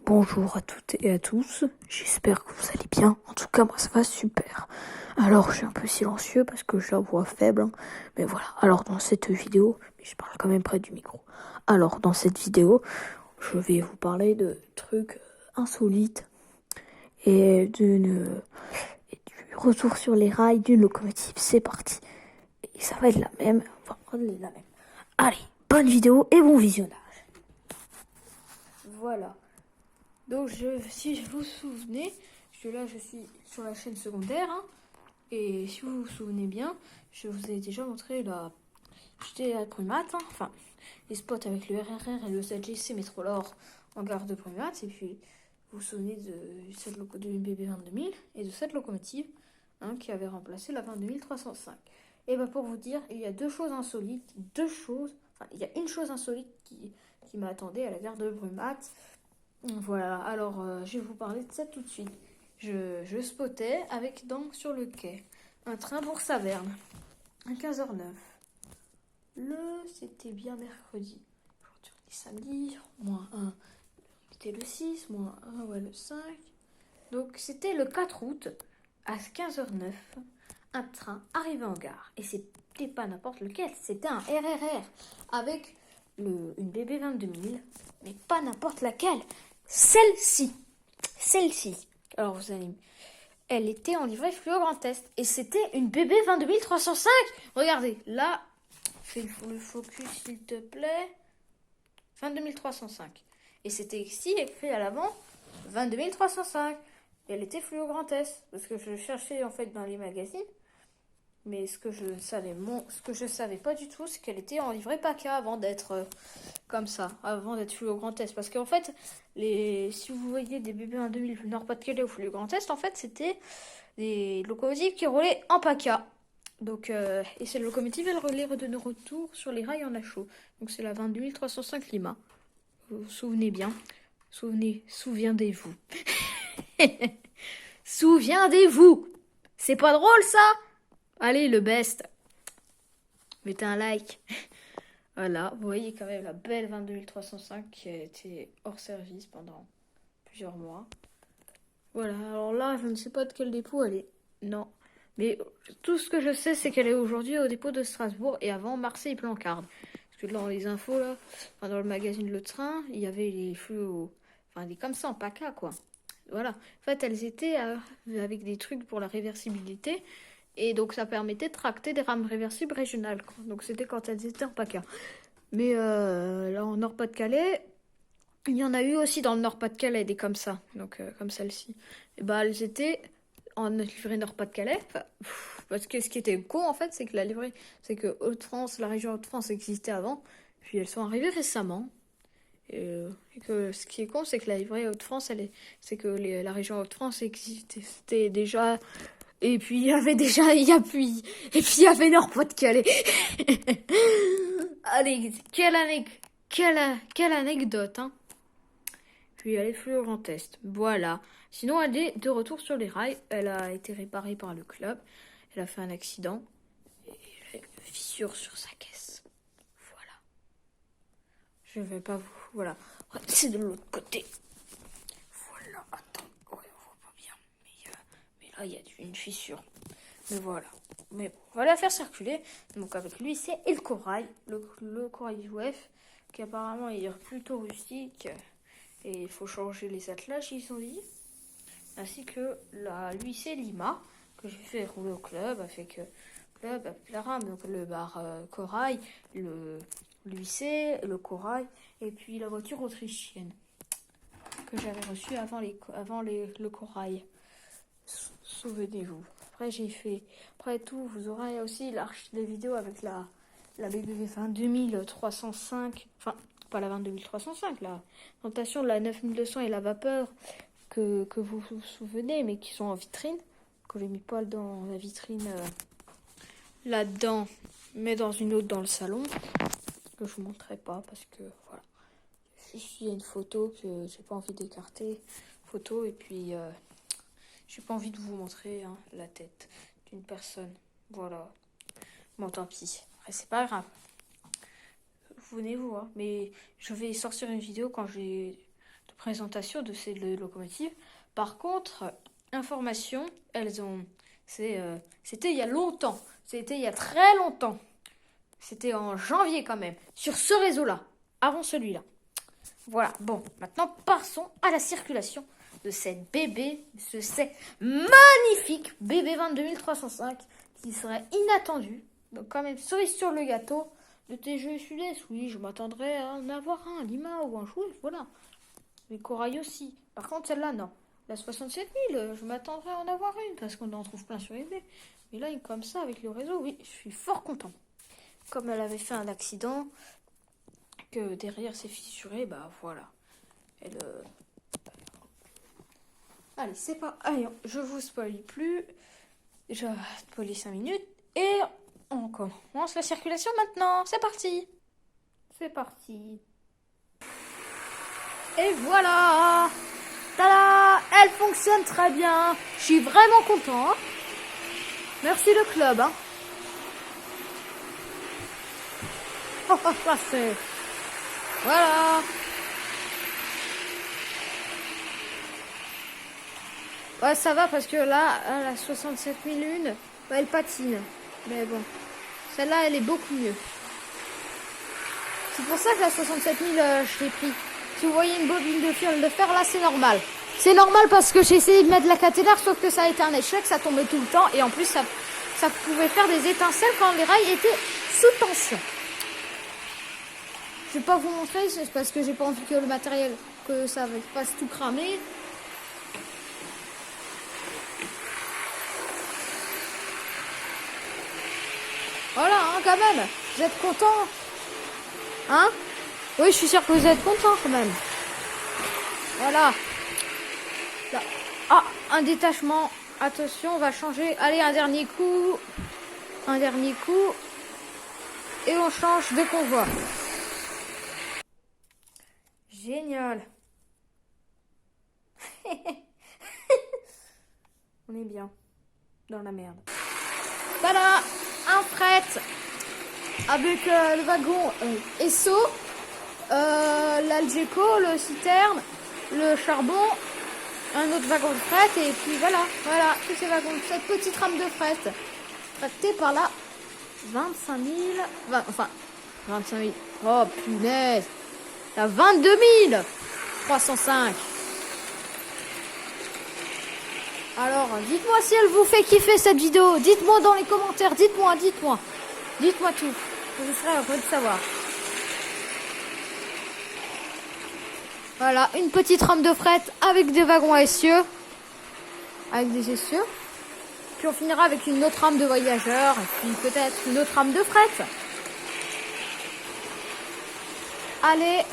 Bonjour à toutes et à tous, j'espère que vous allez bien. En tout cas, moi ça va super. Alors, je suis un peu silencieux parce que j'ai la voix faible, hein. Mais voilà. Alors, dans cette vidéo, mais je parle quand même près du micro. Alors, dans cette vidéo, je vais vous parler de trucs insolites et du retour sur les rails d'une locomotive. C'est parti. Et ça va être la même. Enfin, la même. Allez, bonne vidéo et bon visionnage. Voilà. Donc, si vous vous souvenez, je suis sur la chaîne secondaire, hein, et si vous vous souvenez bien, je vous ai déjà montré j'étais à Prumat, hein, enfin, les spots avec le RRR et le 7GC Métrolore en gare de Prumat, et puis vous vous souvenez de cette de BB 22000 et de cette locomotive, hein, qui avait remplacé la 22305. Et bien pour vous dire, il y a deux choses insolites, il y a une chose insolite qui m'attendait à la gare de Prumat. Voilà, alors je vais vous parler de ça tout de suite. Je spottais avec donc sur le quai un train pour Saverne à 15h09. C'était bien mercredi. Aujourd'hui on est samedi, -1, c'était le 6, -1, ouais, le 5. Donc c'était le 4 août à 15h09. Un train arrivait en gare. Et c'était pas n'importe lequel, c'était un RRR avec une BB 22000, mais pas n'importe laquelle. Celle-ci. Alors vous allez... Elle était en livret fluo Grand Est. Et c'était une BB 22305. Regardez, là, fais le focus s'il te plaît. 22305. Et c'était ici écrit à l'avant 22305. Et elle était fluo Grand Est. Parce que je cherchais en fait dans les magazines. Mais ce que je savais pas du tout, c'est qu'elle était en livret PACA avant d'être comme ça, avant d'être fluo Grand Est. Parce qu'en fait, si vous voyez des BB 2000 Nord-Pas-de-Calais ou fluo Grand Est, en fait, c'était des locomotives qui roulaient en PACA. Donc, et cette locomotive, elle roulait de retour sur les rails en à chaud. Donc, c'est la 22305 Lima. Vous vous souvenez bien. Souviendez-vous. Souviendez-vous. C'est pas drôle, ça? Allez, le best. Mettez un like. Voilà, vous voyez quand même la belle 22305 qui a été hors service pendant plusieurs mois. Voilà, alors là, je ne sais pas de quel dépôt elle est. Non. Mais tout ce que je sais, c'est qu'elle est aujourd'hui au dépôt de Strasbourg et avant Marseille-Plancarde. Parce que dans les infos, là, dans le magazine Le Train, il y avait les fluos. Enfin, des comme ça en PACA, quoi. Voilà. En fait, elles étaient avec des trucs pour la réversibilité. Et donc, ça permettait de tracter des rames réversibles régionales, quoi. Donc, c'était quand elles étaient en PACA. Mais là, en Nord-Pas-de-Calais, il y en a eu aussi dans le Nord-Pas-de-Calais, des comme ça. Donc, comme celle-ci. Et bah, elles étaient en livrée Nord-Pas-de-Calais. Parce que ce qui était con, en fait, c'est que Hauts-de-France, la région Hauts-de-France existait avant. Puis elles sont arrivées récemment. Et que ce qui est con, c'est que la livrée Hauts-de-France, la région Hauts-de-France existait déjà. Et puis il y avait déjà, et puis il y avait Nord-Pas-de-Calais. Allez, quelle anecdote, hein. Puis elle est fluo Grand Est. Voilà. Sinon, elle est de retour sur les rails. Elle a été réparée par le club. Elle a fait un accident. Et elle a une fissure sur sa caisse. Voilà. Je vais pas vous... Voilà. C'est de l'autre côté. Voilà. Attends. Ouais, on voit pas bien. Mais là, il y a une fissure. Mais voilà. Mais bon, on va la faire circuler. Donc avec lui, c'est le corail. Le corail UF. Qui apparemment est plutôt rustique. Et il faut changer les attelages, ils ont dit. Ainsi que l'UIC Lima, que j'ai fait rouler au club, avec la rame, donc le bar corail, l'UIC, le corail, et puis la voiture autrichienne, que j'avais reçue avant le corail. Souvenez-vous. Après tout, vous aurez aussi des vidéos avec la BBV 22305, enfin, pas la 22305, la présentation de la 9200 et la vapeur que vous vous souvenez, mais qui sont en vitrine, que j'ai mis pas dans la vitrine là-dedans, mais dans une autre dans le salon, que je vous montrerai pas parce que voilà. Il y a une photo que j'ai pas envie d'écarter, et puis j'ai pas envie de vous montrer la tête d'une personne. Voilà. Bon, tant pis. Après, c'est pas grave. Souvenez-vous, hein. Mais je vais sortir une vidéo quand j'ai de présentation de ces locomotives. Par contre, information, c'était il y a longtemps. C'était il y a très longtemps. C'était en janvier quand même. Sur ce réseau-là. Avant celui-là. Voilà. Bon, maintenant passons à la circulation de cette c'est magnifique BB 22305 qui serait inattendu. Donc quand même, cerise sur le gâteau de TGV Sud-Est. Oui, je m'attendrais à en avoir un, Lima ou un Jouet, voilà. Les corail aussi. Par contre, celle-là, non. La 67 000, je m'attendrais à en avoir une parce qu'on en trouve plein sur eBay. Mais là, une comme ça, avec le réseau, oui, je suis fort content. Comme elle avait fait un accident, que derrière s'est fissuré, bah voilà. Allez, c'est pas... Allez, je vous spoil plus. Je spoil 5 minutes. Et on commence la circulation maintenant. C'est parti. C'est parti. Et voilà. Tada, elle fonctionne très bien. Je suis vraiment content. Merci le club. Hein. Oh, ça c'est... Voilà. Ouais, ça va parce que là, la 67 001, bah, elle patine. Mais bon, celle-là, elle est beaucoup mieux. C'est pour ça que la 67 000, je l'ai pris. Si vous voyez une bobine de fil de fer, là, c'est normal. C'est normal parce que j'ai essayé de mettre la caténaire, sauf que ça a été un échec, ça tombait tout le temps. Et en plus, ça pouvait faire des étincelles quand les rails étaient sous tension. Je vais pas vous montrer, c'est parce que j'ai pas envie que le matériel, que ça fasse tout cramer. Voilà, hein, quand même. Vous êtes contents? Hein? Oui, je suis sûre que vous êtes contents quand même. Voilà. Là. Ah, un détachement. Attention, on va changer. Allez, un dernier coup. Un dernier coup. Et on change de convoi. Génial. On est bien. Dans la merde. Voilà, un fret. Avec le wagon Esso, l'Algeco, le citerne, le charbon, un autre wagon de fret, et puis voilà, tous ces wagons, cette petite rame de fret, traitée par la 25 000, enfin, 25 000, oh punaise, la 22 305. Alors, dites-moi si elle vous fait kiffer cette vidéo, dites-moi dans les commentaires, dites-moi tout. Je serais heureux de savoir. Voilà, une petite rame de fret avec des wagons à essieu. Avec des essieux. Puis on finira avec une autre rame de voyageurs. Et puis peut-être une autre rame de fret. Allez.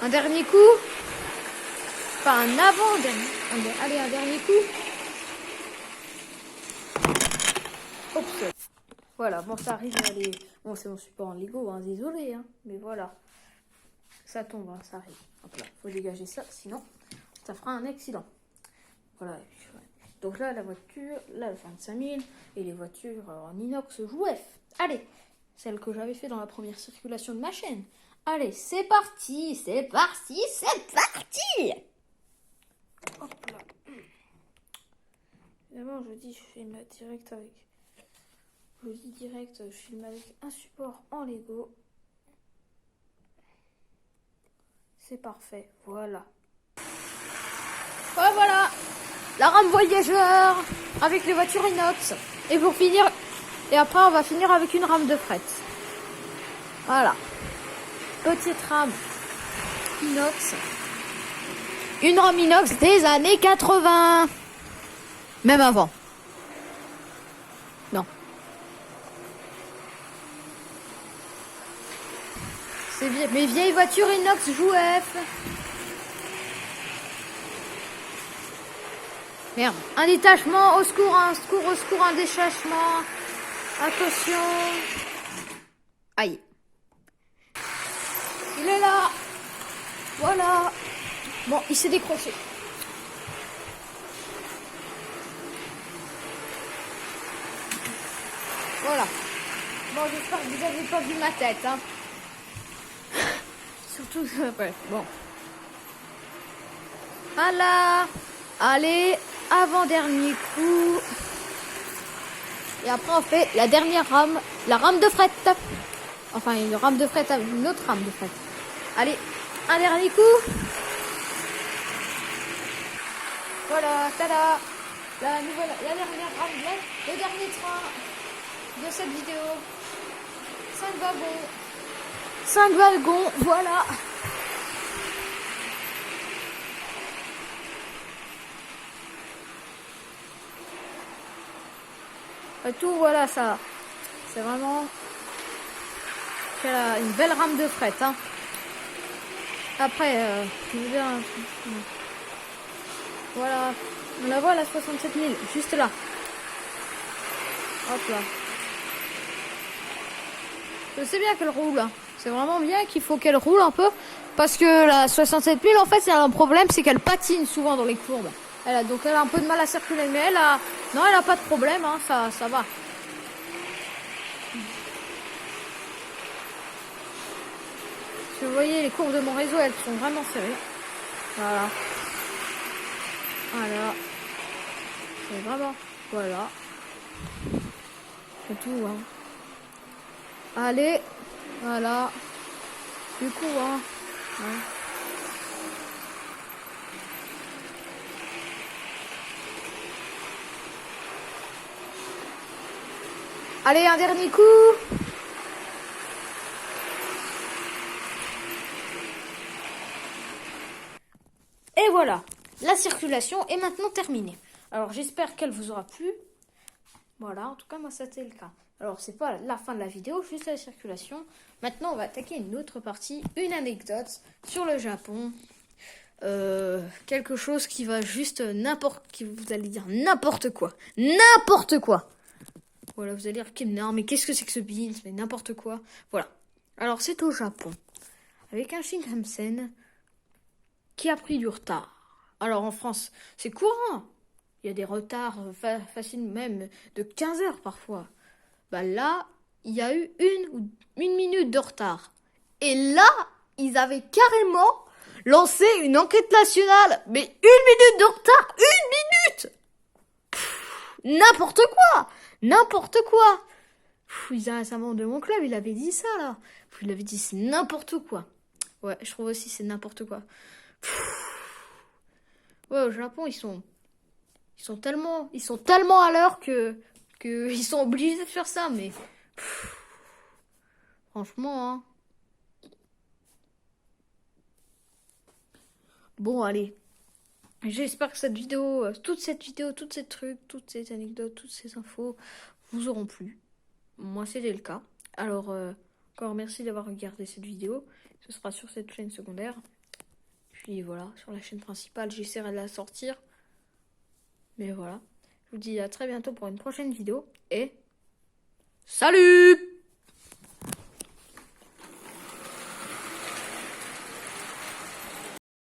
Un dernier coup. Enfin, un avant-dernier. Allez, un dernier coup. Oups. Voilà, bon, ça arrive, bon, c'est mon support en Lego, hein, désolé, hein, mais voilà. Ça tombe, hein, ça arrive. Hop là, faut dégager ça, sinon, ça fera un accident. Voilà. Donc là, la voiture, là, le 25 000, et les voitures en inox jouef. Allez, celle que j'avais fait dans la première circulation de ma chaîne. Allez, c'est parti. Hop là. Évidemment, je filme direct avec... Je dis direct, je filme avec un support en Lego. C'est parfait, voilà. Oh, voilà, la rame voyageur avec les voitures inox. Et pour finir, et après on va finir avec une rame de fret. Voilà, petite rame inox. Une rame inox des années 80. Même avant. Non. C'est mes vieilles voitures inox jouef. Merde. Un détachement, au secours, un détachement. Attention. Aïe. Il est là. Voilà. Bon, il s'est décroché. Voilà. Bon, j'espère que vous n'avez pas vu ma tête, hein. Surtout, ouais, bon. Voilà. Allez, avant-dernier coup. Et après, on fait la dernière rame, la rame de fret. Enfin, une rame de fret avec une autre rame de fret. Allez, un dernier coup. Voilà, tada. La dernière rame, le dernier train de cette vidéo. 5 wagons. 5 wagons, voilà. Et tout, voilà, ça. C'est vraiment une belle rame de fret. Hein. Après, je veux dire, voilà. On la voit, la 67 000, juste là. Hop là. Je sais bien qu'elle roule. Hein. C'est vraiment bien qu'il faut qu'elle roule un peu. Parce que la 67 000, en fait, c'est un problème, c'est qu'elle patine souvent dans les courbes. Donc elle a un peu de mal à circuler. Mais elle a pas de problème. Hein, ça va. Si vous voyez, les courbes de mon réseau, elles sont vraiment serrées. Voilà. Voilà. C'est vraiment... Voilà. C'est tout, hein. Allez. Voilà. Du coup, hein. Ouais. Allez, un dernier coup. Et voilà. La circulation est maintenant terminée. Alors, j'espère qu'elle vous aura plu. Voilà, en tout cas, moi, c'était le cas. Alors, c'est pas la fin de la vidéo, juste la circulation. Maintenant, on va attaquer une autre partie, une anecdote sur le Japon. Quelque chose qui va juste vous allez dire n'importe quoi. N'importe quoi. Voilà, vous allez dire, non, mais qu'est-ce que c'est que ce beans? Mais n'importe quoi. Voilà. Alors, c'est au Japon. Avec un Shinkansen qui a pris du retard. Alors, en France, c'est courant. Il y a des retards faciles même de 15 heures parfois. Bah là, il y a eu une minute de retard. Et là, ils avaient carrément lancé une enquête nationale. Mais 1 minute de retard, 1 minute. N'importe quoi. N'importe quoi. Ils avaient un membre de mon club, il avait dit ça là. Il avait dit c'est n'importe quoi. Ouais, je trouve aussi c'est n'importe quoi. Ouais, au Japon, ils sont tellement à l'heure que ils sont obligés de faire ça, mais franchement, hein. Bon, allez. J'espère que toute cette vidéo, tous ces trucs, toutes ces anecdotes, toutes ces infos vous auront plu. Moi, c'était le cas. Alors, encore merci d'avoir regardé cette vidéo. Ce sera sur cette chaîne secondaire. Puis voilà, sur la chaîne principale, j'essaierai de la sortir. Mais voilà. Je vous dis à très bientôt pour une prochaine vidéo. Et salut!